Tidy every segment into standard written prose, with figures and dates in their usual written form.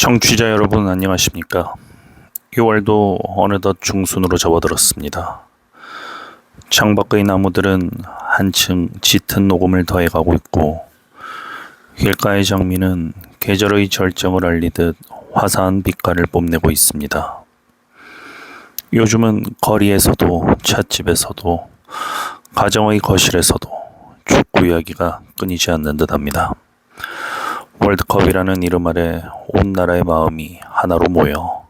청취자 여러분 안녕하십니까? 6월도 어느덧 중순으로 접어들었습니다. 창밖의 나무들은 한층 짙은 녹음을 더해가고 있고 길가의 장미는 계절의 절정을 알리듯 화사한 빛깔을 뽐내고 있습니다. 요즘은 거리에서도 찻집에서도 가정의 거실에서도 축구 이야기가 끊이지 않는 듯합니다. 월드컵이라는 이름 아래 온 나라의 마음이 하나로 모여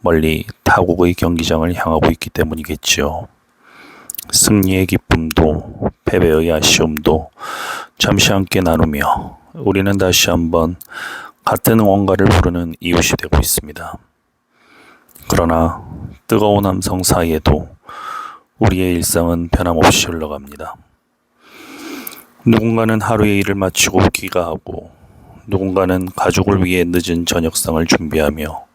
멀리 타국의 경기장을 향하고 있기 때문이겠지요. 승리의 기쁨도 패배의 아쉬움도 잠시 함께 나누며 우리는 다시 한번 같은 응원가를 부르는 이웃이 되고 있습니다. 그러나 뜨거운 함성 사이에도 우리의 일상은 변함없이 흘러갑니다. 누군가는 하루의 일을 마치고 귀가하고 누군가는 가족을 위해 늦은 저녁상을 준비하며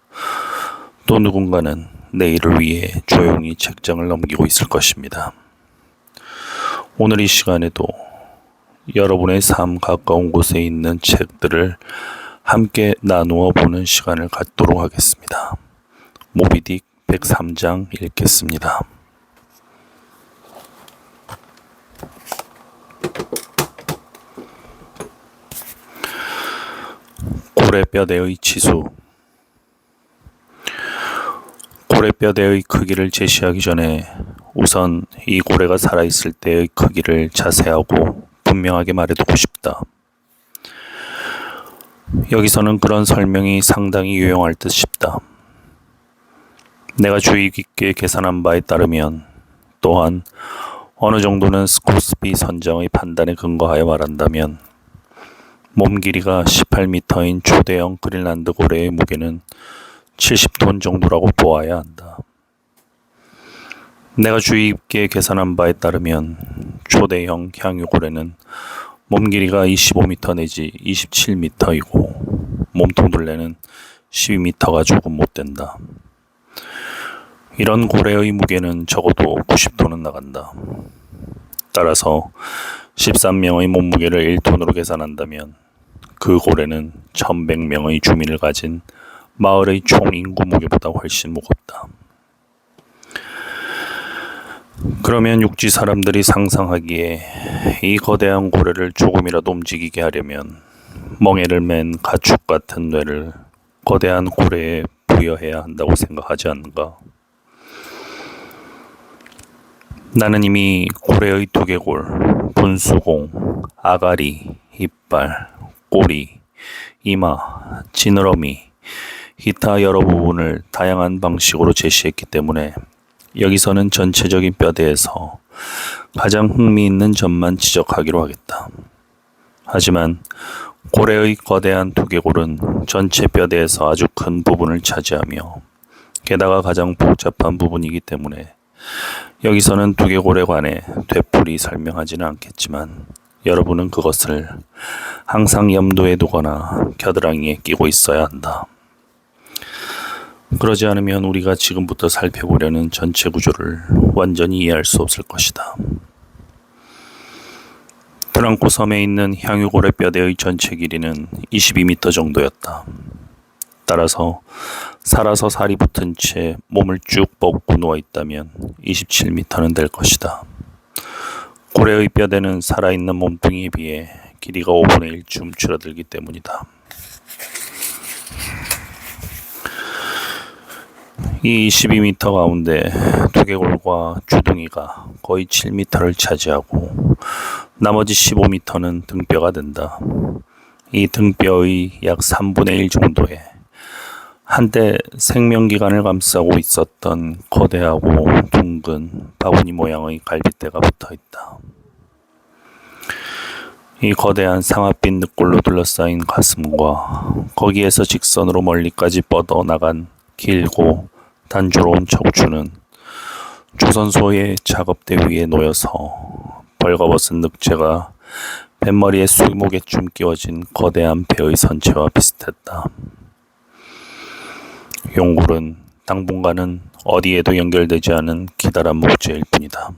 또 누군가는 내일을 위해 조용히 책장을 넘기고 있을 것입니다. 오늘 이 시간에도 여러분의 삶 가까운 곳에 있는 책들을 함께 나누어 보는 시간을 갖도록 하겠습니다. 모비딕 103장 읽겠습니다. 고래뼈대의 치수. 고래뼈대의 크기를 제시하기 전에 우선 이 고래가 살아있을 때의 크기를 자세하고 분명하게 말해두고 싶다. 여기서는 그런 설명이 상당히 유용할 듯 싶다. 내가 주의 깊게 계산한 바에 따르면 또한 어느 정도는 스코스비 선장의 판단에 근거하여 말한다면 몸 길이가 18m인 초대형 그린란드 고래의 무게는 70톤 정도라고 보아야 한다. 내가 주의 깊게 계산한 바에 따르면 초대형 향유고래는 몸 길이가 25m 내지 27m이고 몸통 둘레는 12m가 조금 못 된다. 이런 고래의 무게는 적어도 90톤은 나간다. 따라서 13명의 몸무게를 1톤으로 계산한다면 그 고래는 1100명의 주민을 가진 마을의 총 인구 무게보다 훨씬 무겁다. 그러면 육지 사람들이 상상하기에 이 거대한 고래를 조금이라도 움직이게 하려면 멍에를 맨 가축 같은 뇌를 거대한 고래에 부여해야 한다고 생각하지 않는가? 나는 이미 고래의 두개골, 분수공, 아가리, 이빨, 꼬리, 이마, 지느러미, 기타 여러 부분을 다양한 방식으로 제시했기 때문에 여기서는 전체적인 뼈대에서 가장 흥미있는 점만 지적하기로 하겠다. 하지만 고래의 거대한 두개골은 전체 뼈대에서 아주 큰 부분을 차지하며 게다가 가장 복잡한 부분이기 때문에 여기서는 두개골에 관해 되풀이 설명하지는 않겠지만 여러분은 그것을 항상 염두에 두거나 겨드랑이에 끼고 있어야 한다. 그러지 않으면 우리가 지금부터 살펴보려는 전체 구조를 완전히 이해할 수 없을 것이다. 트랑코 섬에 있는 향유고래 뼈대의 전체 길이는 22m 정도였다. 따라서 살아서 살이 붙은 채 몸을 쭉 뻗고 누워있다면 27m는 될 것이다. 고래의 뼈대는 살아있는 몸뚱이에 비해 길이가 5분의 1쯤 줄어들기 때문이다. 이 22m 가운데 두개골과 주둥이가 거의 7m를 차지하고 나머지 15m는 등뼈가 된다. 이 등뼈의 약 3분의 1 정도에 한때 생명기관을 감싸고 있었던 거대하고 둥근 바구니 모양의 갈빗대가 붙어있다. 이 거대한 상아빛 늑골로 둘러싸인 가슴과 거기에서 직선으로 멀리까지 뻗어나간 길고 단조로운 척추는 조선소의 작업대 위에 놓여서 벌거벗은 늑체가 뱃머리에 수목에쯤 끼워진 거대한 배의 선체와 비슷했다. 용굴은 당분간은 어디에도 연결되지 않은 기다란 목재일 뿐이다.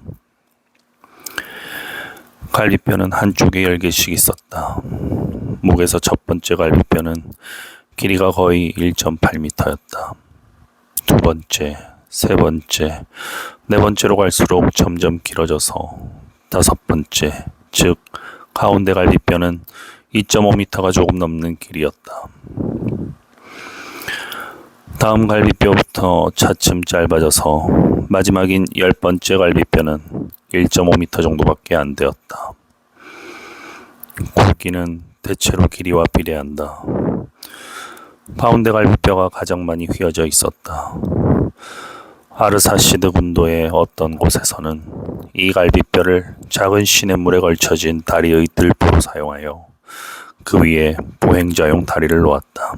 갈비뼈는 한쪽에 10개씩 있었다. 목에서 첫 번째 갈비뼈는 길이가 거의 1.8m였다. 두 번째, 세 번째, 네 번째로 갈수록 점점 길어져서 다섯 번째, 즉 가운데 갈비뼈는 2.5m가 조금 넘는 길이었다. 다음 갈비뼈부터 차츰 짧아져서 마지막인 10번째 갈비뼈는 1.5m 정도밖에 안 되었다. 굵기는 대체로 길이와 비례한다. 가운데 갈비뼈가 가장 많이 휘어져 있었다. 아르사시드 군도의 어떤 곳에서는 이 갈비뼈를 작은 시냇물에 걸쳐진 다리의 들보로 사용하여 그 위에 보행자용 다리를 놓았다.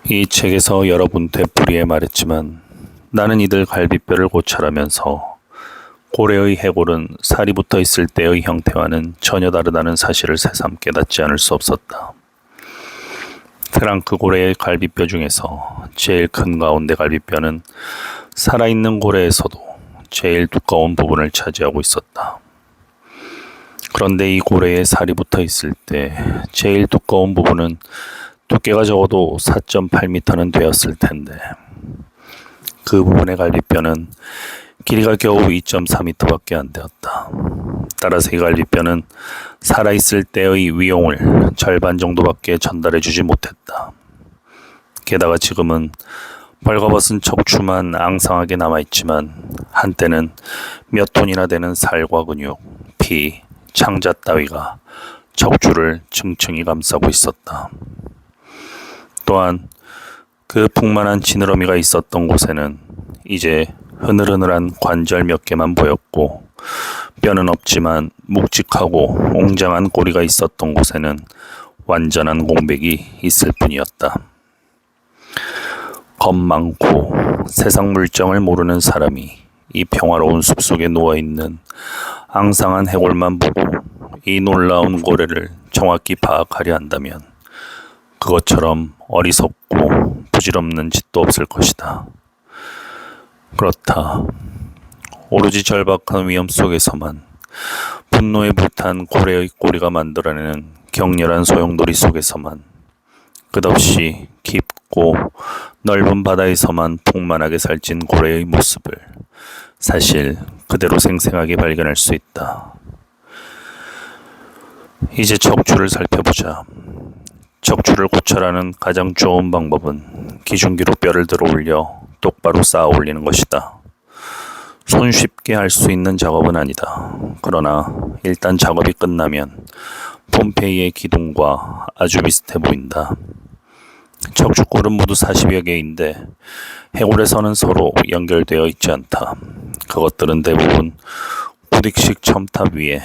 이 책에서 여러 분 되풀이해 말했지만 나는 이들 갈비뼈를 고찰하면서 고래의 해골은 살이 붙어 있을 때의 형태와는 전혀 다르다는 사실을 새삼 깨닫지 않을 수 없었다. 트랑크 고래의 갈비뼈 중에서 제일 큰 가운데 갈비뼈는 살아있는 고래에서도 제일 두꺼운 부분을 차지하고 있었다. 그런데 이 고래에 살이 붙어 있을 때 제일 두꺼운 부분은 두께가 적어도 4.8m는 되었을 텐데 그 부분의 갈비뼈는 길이가 겨우 2.4m밖에 안 되었다. 따라서 이 갈비뼈는 살아있을 때의 위용을 절반 정도밖에 전달해주지 못했다. 게다가 지금은 벌거벗은 척추만 앙상하게 남아있지만 한때는 몇 톤이나 되는 살과 근육, 피, 창자 따위가 척추를 층층이 감싸고 있었다. 또한 그 풍만한 지느러미가 있었던 곳에는 이제 흐느흐느한 관절 몇 개만 보였고 뼈는 없지만 묵직하고 웅장한 꼬리가 있었던 곳에는 완전한 공백이 있을 뿐이었다. 겁 많고 세상 물정을 모르는 사람이 이 평화로운 숲속에 누워있는 앙상한 해골만 보고 이 놀라운 고래를 정확히 파악하려 한다면 그것처럼 어리석고 부질없는 짓도 없을 것이다. 그렇다. 오로지 절박한 위험 속에서만 분노에 불탄 고래의 꼬리가 만들어내는 격렬한 소용돌이 속에서만 끝없이 깊고 넓은 바다에서만 풍만하게 살찐 고래의 모습을 사실 그대로 생생하게 발견할 수 있다. 이제 척추를 살펴보자. 척추를 고찰하는 가장 좋은 방법은 기중기로 뼈를 들어 올려 똑바로 쌓아 올리는 것이다. 손쉽게 할 수 있는 작업은 아니다. 그러나 일단 작업이 끝나면 폼페이의 기둥과 아주 비슷해 보인다. 척추골은 모두 40여 개인데 해골에서는 서로 연결되어 있지 않다. 그것들은 대부분 구딕식 첨탑 위에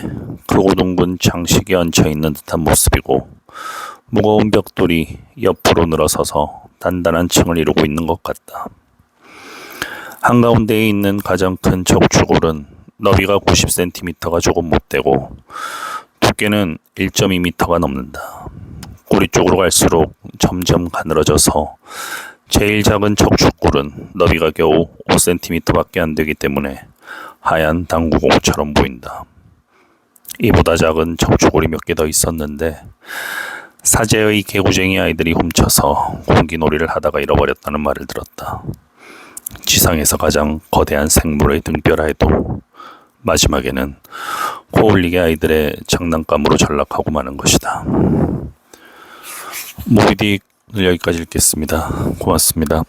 크고 둥근 장식이 얹혀있는 듯한 모습이고 무거운 벽돌이 옆으로 늘어서서 단단한 층을 이루고 있는 것 같다. 한가운데에 있는 가장 큰 척추골은 너비가 90cm가 조금 못되고 두께는 1.2m가 넘는다. 꼬리 쪽으로 갈수록 점점 가늘어져서 제일 작은 척추골은 너비가 겨우 5cm밖에 안 되기 때문에 하얀 당구공처럼 보인다. 이보다 작은 척추골이 몇 개 더 있었는데 사제의 개구쟁이 아이들이 훔쳐서 공기놀이를 하다가 잃어버렸다는 말을 들었다. 지상에서 가장 거대한 생물의 등뼈라 해도 마지막에는 코올리게 아이들의 장난감으로 전락하고 마는 것이다. 모비딕을 여기까지 읽겠습니다. 고맙습니다.